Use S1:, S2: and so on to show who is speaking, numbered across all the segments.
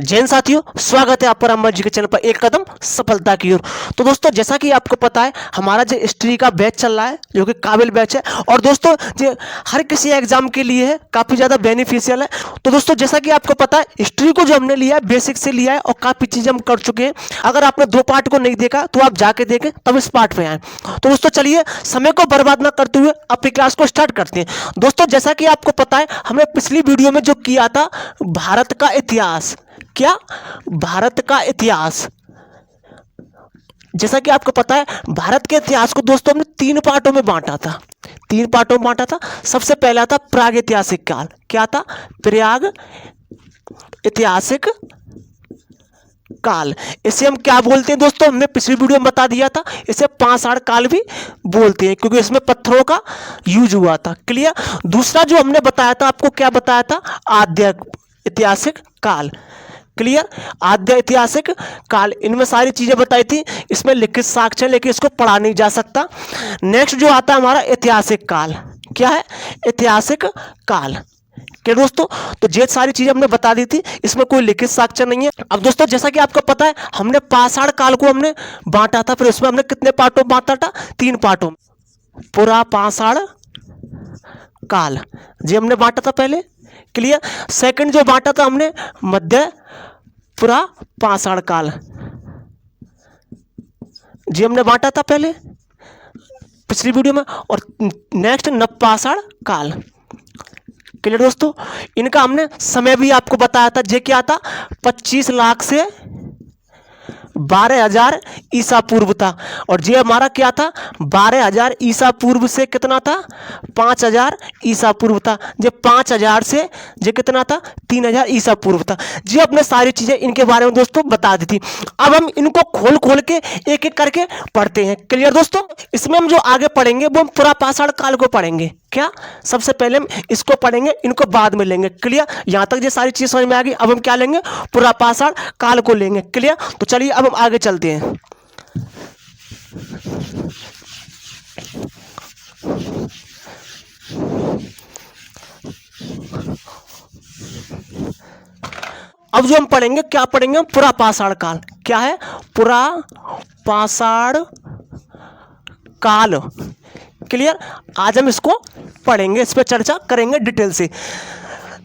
S1: जैन साथियों, स्वागत है आप पर अम्मा जी के चैनल पर एक कदम सफलता की ओर। तो दोस्तों, जैसा कि आपको पता है, हमारा जो हिस्ट्री का बैच चल रहा है जो कि काबिल बैच है और दोस्तों जो हर किसी एग्जाम के लिए है, काफ़ी ज़्यादा बेनिफिशियल है। तो दोस्तों, जैसा कि आपको पता है, हिस्ट्री को जो हमने लिया है बेसिक से लिया है और काफ़ी चीज़ें हम कर चुके हैं। अगर आपने 2 पार्ट को नहीं देखा तो आप जाके देखें, तब इस पार्ट पे आए। तो दोस्तों चलिए, समय को बर्बाद ना करते हुए अपनी क्लास को स्टार्ट करते हैं। दोस्तों, जैसा कि आपको पता है, हमने पिछली वीडियो में जो किया था भारत का इतिहास, क्या भारत का इतिहास, जैसा कि आपको पता है, भारत के इतिहास को दोस्तों हमने 3 पार्टों में बांटा था। 3 पार्टों में बांटा था। सबसे पहला था प्राग ऐतिहासिक काल। क्या था? प्राग ऐतिहासिक काल। इसे हम क्या बोलते हैं दोस्तों? हमने पिछली वीडियो में बता दिया था, इसे पाषाण काल भी बोलते हैं क्योंकि इसमें पत्थरों का यूज हुआ था। क्लियर? दूसरा जो हमने बताया था, आपको क्या बताया था? आद्य ऐतिहासिक काल। क्लियर? आद्य ऐतिहासिक काल, इनमें सारी चीजें बताई थी। इसमें लिखित साक्ष्य, लेकिन इसको पढ़ा नहीं जा सकता। नेक्स्ट जो आता है हमारा ऐतिहासिक काल। क्या है? ऐतिहासिक काल। क्या दोस्तों? तो ये सारी चीजें हमने बता दी थी, इसमें कोई लिखित साक्ष्य नहीं है। अब दोस्तों, जैसा कि आपको पता है, हमने पाषाण काल को हमने बांटा था, फिर उसमें हमने कितने पार्टों में बांटा था? 3 पार्टों में। पुरा पाषाण काल जी हमने बांटा था पहले। क्लियर? सेकंड जो बांटा था हमने, मध्य पुरा पाषाण काल जी हमने बांटा था पहले पिछली वीडियो में। और नेक्स्ट नवपाषाण काल। क्लियर दोस्तों? इनका हमने समय भी आपको बताया था। ये क्या था? 25 लाख से 12,000 ईसा पूर्व था। और ये हमारा क्या था? 12,000 ईसा पूर्व से कितना था? 5,000 ईसा पूर्व था। ये 5,000 से ये कितना था? 3,000 ईसा पूर्व था। जी अपने सारी चीजें इनके बारे में दोस्तों बता दी थी। अब हम इनको खोल खोल के एक एक करके पढ़ते हैं। क्लियर दोस्तों? इसमें हम जो आगे पढ़ेंगे वो हम पुरा पाषाण काल को पढ़ेंगे। क्या? सबसे पहले हम इसको पढ़ेंगे, इनको बाद में लेंगे। क्लियर? यहां तक ये सारी चीज समझ में आ गई। अब हम क्या लेंगे? पुरा पाषाण काल को लेंगे। क्लियर? तो चलिए अब हम आगे चलते हैं। अब जो हम पढ़ेंगे, क्या पढ़ेंगे? पुरा पाषाण काल। क्या है? पुरा पाषाण काल। क्लियर? आज हम इसको पढ़ेंगे, इस पर चर्चा करेंगे डिटेल से।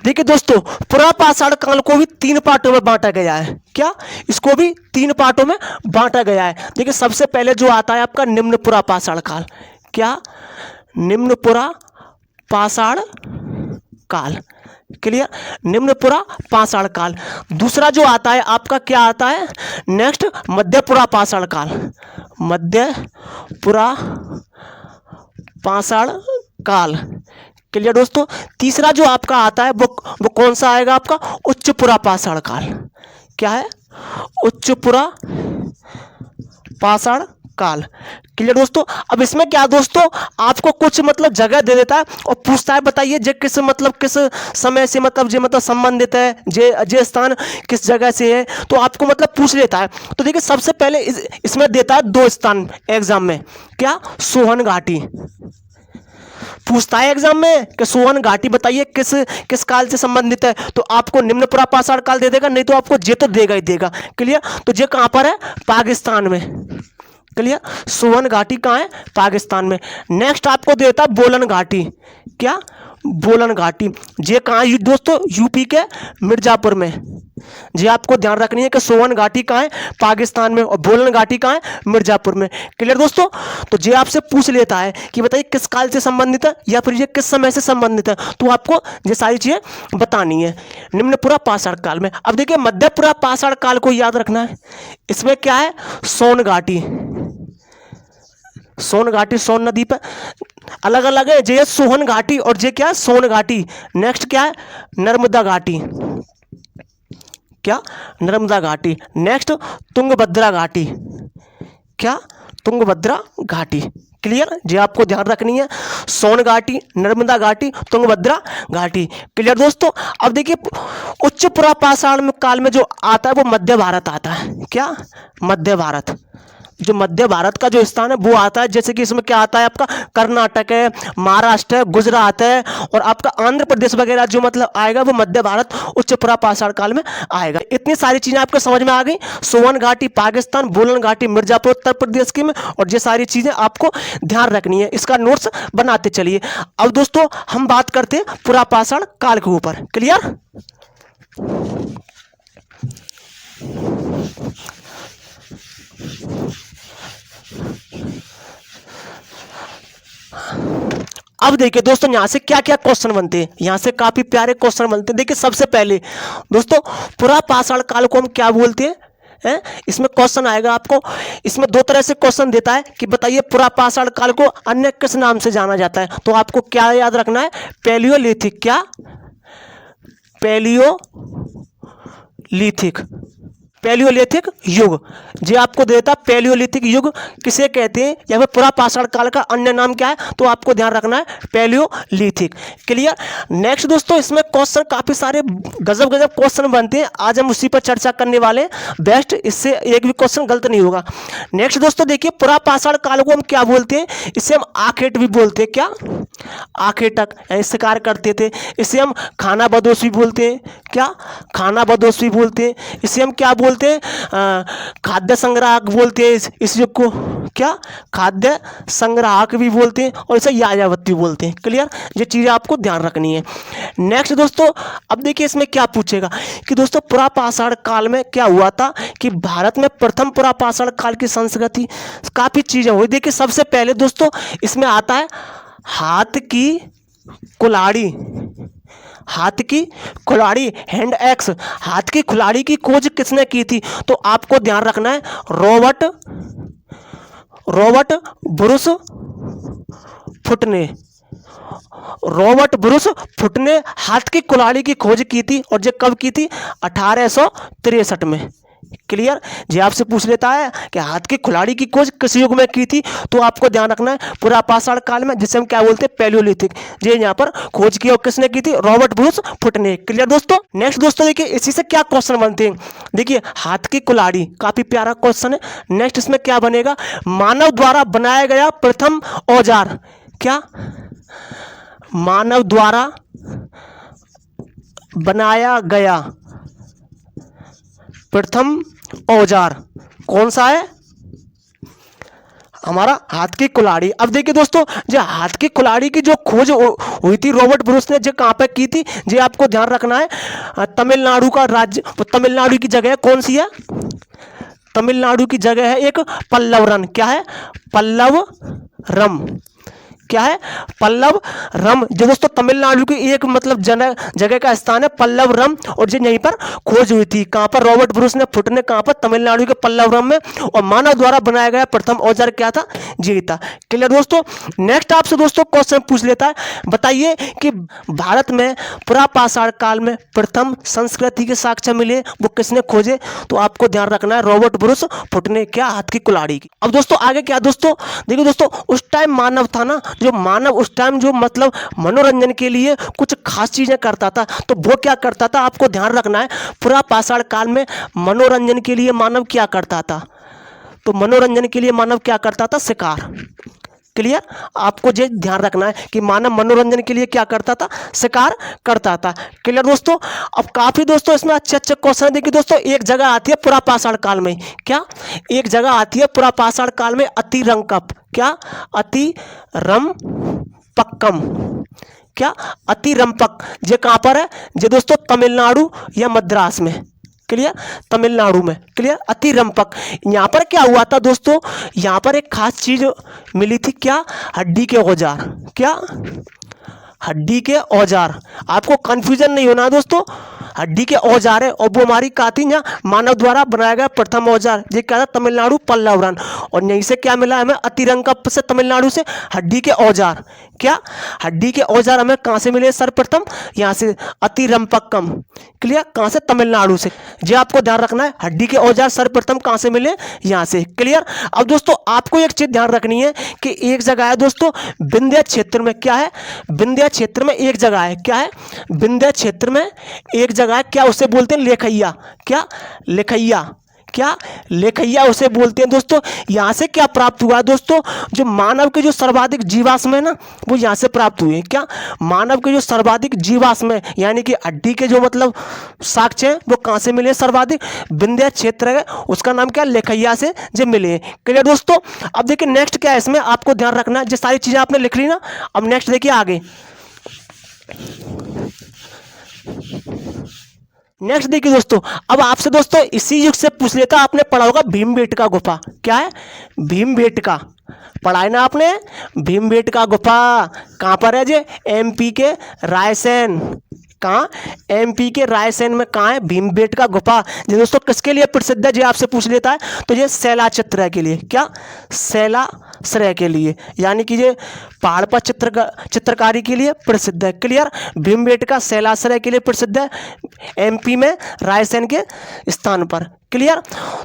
S1: देखिए दोस्तों, पुरा पाषाण काल को भी 3 पार्टों में बांटा गया है। क्या? इसको भी 3 पार्टों में बांटा गया है। देखिए, सबसे पहले जो आता है आपका निम्न पुरा पाषाण काल। क्या? निम्न पुरा पाषाण काल। क्लियर? निम्न पुरा पाषाण काल। दूसरा जो आता है आपका, क्या आता है नेक्स्ट? मध्य पुरा पाषाण काल। मध्य पुरा पाषाण काल। क्लियर दोस्तों? तीसरा जो आपका आता है वो कौन सा आएगा आपका? उच्च पुरा पाषाण काल। क्या है? उच्च पुरा पाषाण काल। क्लियर दोस्तों? अब इसमें क्या दोस्तों, आपको कुछ मतलब जगह दे देता है और पूछता है बताइए जे किस मतलब किस समय से मतलब जे मतलब संबंधित है, जे स्थान किस जगह से है, तो आपको मतलब पूछ लेता है। तो देखिए, सबसे पहले इसमें देता है 2 स्थान एग्जाम में। क्या? सोहन घाटी पूछता है एग्जाम में कि सोहन घाटी बताइए किस किस काल से संबंधित है, तो आपको निम्न पुरा पाषाण काल दे देगा, नहीं तो आपको जे तो देगा ही देगा। क्लियर? तो जे कहां पर है? पाकिस्तान में। क्लियर? सोहन घाटी कहाँ है? पाकिस्तान में। नेक्स्ट आपको देता है बोलन घाटी। क्या? बोलन घाटी। ये कहाँ है दोस्तों? यूपी के मिर्जापुर में। जी आपको ध्यान रखनी है कि सोहन घाटी कहाँ है? पाकिस्तान में, और बोलन घाटी कहाँ है? मिर्जापुर में। क्लियर दोस्तों? तो ये आपसे पूछ लेता है कि बताइए किस काल से संबंधित है या फिर ये किस समय से संबंधित है, तो आपको ये सारी चीजें बतानी है निम्न पुरा पाषाण काल में। अब देखिए, मध्य पुरा पाषाण काल को याद रखना है। इसमें क्या है? सोन घाटी। सोन घाटी सोन नदी पर अलग अलग है। जे सोहन घाटी और जे क्या है? सोन घाटी। नेक्स्ट क्या है? नर्मदा घाटी। क्या? नर्मदा घाटी। नेक्स्ट तुंगभद्रा घाटी। क्या? तुंगभद्रा घाटी। क्लियर? जी आपको ध्यान रखनी है, सोन घाटी, नर्मदा घाटी, तुंगभद्रा घाटी। क्लियर दोस्तों? अब देखिए, उच्च पुरा पाषाण काल में जो आता है वो मध्य भारत आता है। क्या? मध्य भारत। जो मध्य भारत का जो स्थान है वो आता है, जैसे कि इसमें क्या आता है आपका कर्नाटक है, महाराष्ट्र है, गुजरात है, और आपका आंध्र प्रदेश वगैरह जो मतलब आएगा वो मध्य भारत उच्च पुरा पाषाण काल में आएगा। इतनी सारी चीजें आपको समझ में आ गई। सोवन घाटी पाकिस्तान, बोलन घाटी मिर्जापुर उत्तर प्रदेश की में, और ये सारी चीजें आपको ध्यान रखनी है, इसका नोट्स बनाते चलिए। अब दोस्तों हम बात करते हैं पुरा पाषाण काल के ऊपर। क्लियर? अब देखिए दोस्तों यहाँ से क्या क्या क्वेश्चन बनते हैं, यहाँ से काफी प्यारे क्वेश्चन बनते हैं। देखिए सबसे पहले दोस्तों पुरा पाषाण काल को हम क्या बोलते हैं, इसमें क्वेश्चन आएगा आपको। इसमें दो तरह से क्वेश्चन देता है कि बताइए पुरा पाषाण काल को अन्य किस नाम से जाना जाता है। तो आपको क्या याद रखना है, पैलियोलिथिक। क्या? पैलियोलिथिक, पैलियोलिथिक युग जो आपको देता। पैलियोलिथिक युग किसे कहते हैं, या फिर पुरा पाषाण काल का अन्य नाम क्या है, तो आपको ध्यान रखना है पैलियोलिथिक। क्लियर? नेक्स्ट दोस्तों इसमें क्वेश्चन काफी सारे गजब गजब क्वेश्चन बनते हैं, आज हम उसी पर चर्चा करने वाले हैं। बेस्ट, इससे एक भी क्वेश्चन गलत नहीं होगा। नेक्स्ट दोस्तों देखिए पुरा पाषाण काल को हम क्या बोलते हैं, इसे हम आखेट भी बोलते हैं। क्या? आखेटक, यानी शिकार करते थे। इसे हम खाना बदोश भी बोलते हैं। क्या? खाना बदोश भी बोलते हैं। इसे हम क्या बोलते हैं, खाद्य संग्राहक बोलते हैं इस युग को। क्या? खाद्य संग्राहक भी बोलते हैं, और इसे यायावत भी बोलते हैं। क्लियर? ये चीज़ें आपको ध्यान रखनी है। नेक्स्ट दोस्तों अब देखिए इसमें क्या पूछेगा कि दोस्तों पुरा पाषाण काल में क्या हुआ था, कि भारत में प्रथम पुरा पाषाण काल की संस्कृति, काफ़ी चीज़ें हुई। देखिए सबसे पहले दोस्तों इसमें आता है हाथ की कुल्हाड़ी। हाथ की कुल्हाड़ी, हैंड एक्स। हाथ की कुल्हाड़ी की खोज किसने की थी, तो आपको ध्यान रखना है रॉबर्ट ब्रूस फुट ने। रॉबर्ट ब्रूस फुट ने हाथ की कुल्हाड़ी की खोज की थी, और जो कब की थी, 1863 में। क्लियर? जी आपसे पूछ लेता है कि हाथ की कुल्हाड़ी की खोज किस युग में की थी, तो आपको ध्यान रखना है पुरा पाषाण काल में, जिसे हम क्या बोलते हैं, पैलियोलिथिक। जी यहाँ पर खोज की और किसने की थी, रॉबर्ट ब्रूस फुट ने। क्लियर दोस्तों? नेक्स्ट दोस्तों देखिए इसी से क्या क्वेश्चन बनते हैं। देखिए हाथ की कुल्हाड़ी काफी प्यारा क्वेश्चन है। नेक्स्ट इसमें क्या बनेगा, मानव द्वारा बनाया गया प्रथम औजार। क्या? मानव द्वारा बनाया गया प्रथम औजार कौन सा है, हमारा हाथ की कुल्हाड़ी। अब देखिए दोस्तों जो हाथ की कुल्हाड़ी की जो खोज हुई थी रॉबर्ट ब्रूस ने, जो कहाँ पे की थी, जो आपको ध्यान रखना है, तमिलनाडु का राज्य, तमिलनाडु की जगह कौन सी है, तमिलनाडु की जगह है एक पल्लवरम। क्या है? पल्लवरम। क्या है? पल्लवरम। जो दोस्तों तमिलनाडु की एक मतलब जगह का स्थान है पल्लवरम, और जो यहीं पर खोज हुई थी, कहाँ पर, रॉबर्ट ब्रूस ने फुट ने, कहाँ पर, तमिलनाडु के पल्लवरम में। और मानव द्वारा बनाया गया प्रथम औजार क्या था, जी था। क्लियर दोस्तों? नेक्स्ट आपसे दोस्तों क्वेश्चन पूछ लेता है, बताइए कि भारत में पुरा पाषाण काल में प्रथम संस्कृति के साक्ष्य मिले, वो किसने खोजे, तो आपको ध्यान रखना है रॉबर्ट ब्रूस फुट ने। क्या? हाथ की कुल्हाड़ी की। अब दोस्तों आगे क्या दोस्तों, देखिए दोस्तों उस टाइम मानव था ना, जो मानव उस टाइम जो मतलब मनोरंजन के लिए कुछ खास चीजें करता था, तो वो क्या करता था, आपको ध्यान रखना है पुरा पाषाण काल में मनोरंजन के लिए मानव क्या करता था, तो मनोरंजन के लिए मानव क्या करता था, शिकार। क्लियर? आपको ये ध्यान रखना है कि मानव मनोरंजन के लिए क्या करता था, शिकार करता था। क्लियर दोस्तों? अब काफी दोस्तों इसमें अच्छे अच्छे क्वेश्चन देखिए दोस्तों, एक जगह आती है पुरा पाषाण काल में। क्या? एक जगह आती है पुरा पाषाण काल में अतिरंकप। क्या? अतिरंपक्कम। क्या? अतिरंपक। ये कहाँ पर है, ये दोस्तों तमिलनाडु या मद्रास में। क्लियर? तमिलनाडु में। क्लियर? अतिरंपक। यहाँ पर क्या हुआ था दोस्तों, यहाँ पर एक खास चीज मिली थी। क्या? हड्डी के औजार। क्या? हड्डी के औजार। आपको कंफ्यूजन नहीं होना दोस्तों, हड्डी के औजार है, और वो हमारी काती या मानव द्वारा बनाया गया प्रथम औजार, ये क्या था, तमिलनाडु पल्लवरम। और यहीं से क्या मिला हमें, अतिरंकप से, तमिलनाडु से हड्डी के औजार। क्या? हड्डी के औजार हमें कहाँ से मिले सर्वप्रथम, यहाँ से अतिरंपक्कम। क्लियर? कहाँ से, तमिलनाडु से। जी आपको ध्यान रखना है हड्डी के औजार सर्वप्रथम कहाँ से मिले, यहाँ से। क्लियर? अब दोस्तों आपको एक चीज ध्यान रखनी है कि एक जगह है दोस्तों विंध्य क्षेत्र में। क्या है? विंध्य क्षेत्र में एक जगह है। क्या है? विंध्य क्षेत्र में एक जगह है। क्या उसे बोलते हैं, लेखैया। क्या? लेखैया। क्या लेखैया उसे बोलते हैं दोस्तों। यहाँ से क्या प्राप्त हुआ दोस्तों, जो मानव के जो सर्वाधिक जीवाश्म है ना वो यहाँ से प्राप्त हुए। क्या मानव के जो सर्वाधिक जीवाश्म है यानी कि हड्डी के जो मतलब साक्ष्य हैं वो कहाँ से मिले सर्वाधिक, विंध्य क्षेत्र है उसका नाम क्या, लेखैया से जो मिले। क्लियर दोस्तों। अब देखिए नेक्स्ट क्या है, इसमें आपको ध्यान रखना है, जो सारी चीजें आपने लिख ली ना। अब नेक्स्ट देखिए आगे, नेक्स्ट देखिए दोस्तों, अब आपसे दोस्तों इसी युग से पूछ लेता, आपने पढ़ा होगा भीमबेटका गुफा। क्या है, भीमबेटका पढ़ा है ना आपने। भीमबेटका गुफा कहाँ पर है जे, एमपी के रायसेन। कहाँ, एमपी के रायसेन में कहाँ है भीमबेटका गुफा। ये दोस्तों किसके लिए प्रसिद्ध है, जो आपसे पूछ लेता है तो ये शैलाश्रय के लिए। क्या, शैलाश्रय के लिए, यानी कि ये पहाड़ पर चित्रकारी के लिए प्रसिद्ध है। क्लियर, भीमबेटका शैलाश्रय के लिए प्रसिद्ध है, एमपी में रायसेन के स्थान पर। क्लियर।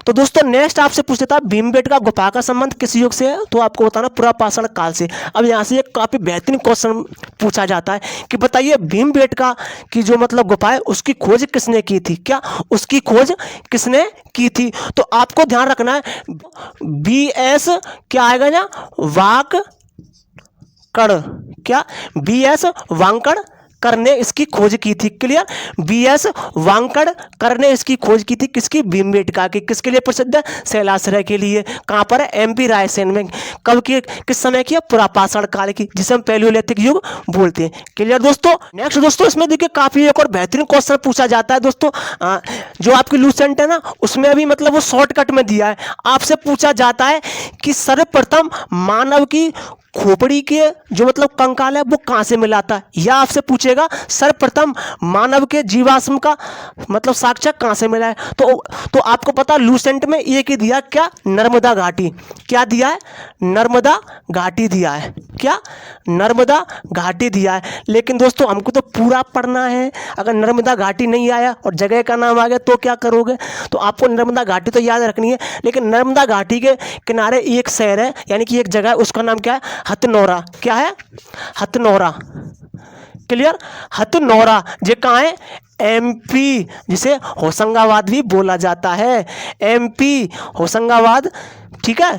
S1: तो दोस्तों नेक्स्ट आपसे पूछ लेता है भीमबेटका गुफा का संबंध किस युग से है, तो आपको बताना पुरापाषाण काल से। अब यहाँ से एक काफी बेहतरीन क्वेश्चन पूछा जाता है कि बताइए भीमबेटका की जो मतलब गुफा है उसकी खोज किसने की थी। क्या, उसकी खोज किसने की थी, तो आपको ध्यान रखना है BS क्या आएगा ना, वाकड़। क्या, BS वांकड़ कर ने इसकी खोज की थी। क्लियर, BS वांकड़ कर ने इसकी खोज की थी, किसकी, भीमबेटका की। किसके लिए प्रसिद्ध है, शैलाश्रय के लिए। कहाँ पर है, MP रायसेन में। कब की, किस समय की, पुरापाषाण काल की, जिसे हम पैलियोलिथिक युग बोलते हैं। क्लियर दोस्तों। नेक्स्ट दोस्तों इसमें देखिए काफी एक और बेहतरीन क्वेश्चन पूछा जाता है दोस्तों, जो आपकी लूसेंट है ना उसमें अभी मतलब वो शॉर्टकट में दिया है। आपसे पूछा जाता है कि सर्वप्रथम मानव की खोपड़ी के जो मतलब कंकाल है वो कहाँ से मिला था, या आपसे पूछेगा सर्वप्रथम मानव के जीवाश्म का मतलब साक्ष्य कहाँ से मिला है। तो आपको पता लूसेंट में एक ही दिया, क्या, नर्मदा घाटी। क्या दिया है, नर्मदा घाटी दिया है। क्या, नर्मदा घाटी दिया है। लेकिन दोस्तों हमको तो पूरा पढ़ना है, अगर नर्मदा घाटी नहीं आया और जगह का नाम आ गया तो क्या करोगे। तो आपको नर्मदा घाटी तो याद रखनी है, लेकिन नर्मदा घाटी के किनारे एक शहर है यानी कि एक जगह है, उसका नाम क्या है, हथनौरा। क्या है, हथनौरा। क्लियर, हथनौरा ये कहाँ है, MP, जिसे होशंगाबाद भी बोला जाता है, MP होशंगाबाद। ठीक है,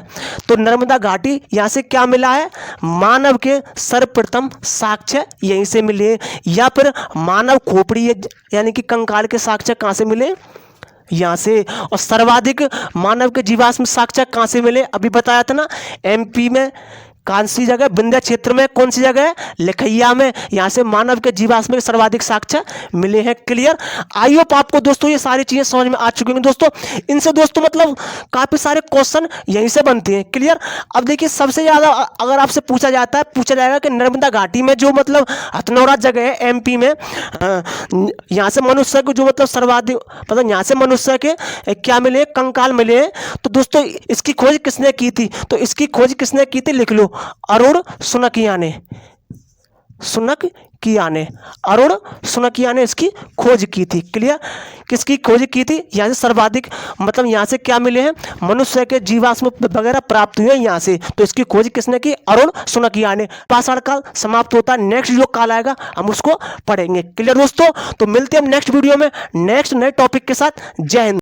S1: तो नर्मदा घाटी यहाँ से क्या मिला है, मानव के सर्वप्रथम साक्ष्य यहीं से मिले, या फिर मानव खोपड़ी यानी कि कंकाल के साक्ष्य कहाँ से मिले, यहाँ से। और सर्वाधिक मानव के जीवाश्म साक्ष्य कहाँ से मिले, अभी बताया था ना, MP में। कौन सी जगह, विंध्य क्षेत्र में, कौन सी जगह है, लेखैया में। यहाँ से मानव के जीवाश्म के सर्वाधिक साक्ष्य मिले हैं। क्लियर। आई होप आपको दोस्तों ये सारी चीजें समझ में आ चुकी होंगी दोस्तों। इनसे दोस्तों मतलब काफी सारे क्वेश्चन यहीं से बनते हैं। क्लियर। अब देखिए सबसे ज्यादा अगर आपसे पूछा जाता है, पूछा जाएगा कि नर्मदा घाटी में जो मतलब हथनौरा जगह है MP में, यहाँ से मनुष्य को जो मतलब सर्वाधिक मतलब यहाँ से मनुष्य के क्या मिले, कंकाल मिले। तो दोस्तों इसकी खोज किसने की थी, तो इसकी खोज किसने की थी, लिख लो, अरुण सुनकिया ने। सुनकिया ने, अरुण सुनकिया ने इसकी खोज की थी। क्लियर। किसकी खोज की थी, यहाँ से सर्वाधिक मतलब यहाँ से क्या मिले हैं, मनुष्य के जीवाश्म वगैरह प्राप्त हुए यहाँ से। तो इसकी खोज किसने की, अरुण सुनकिया ने। पाषाण काल समाप्त होता है, नेक्स्ट जो काल आएगा हम उसको पढ़ेंगे। क्लियर दोस्तों। तो मिलते हैं हम नेक्स्ट वीडियो में नेक्स्ट नए टॉपिक के साथ। जय हिंद।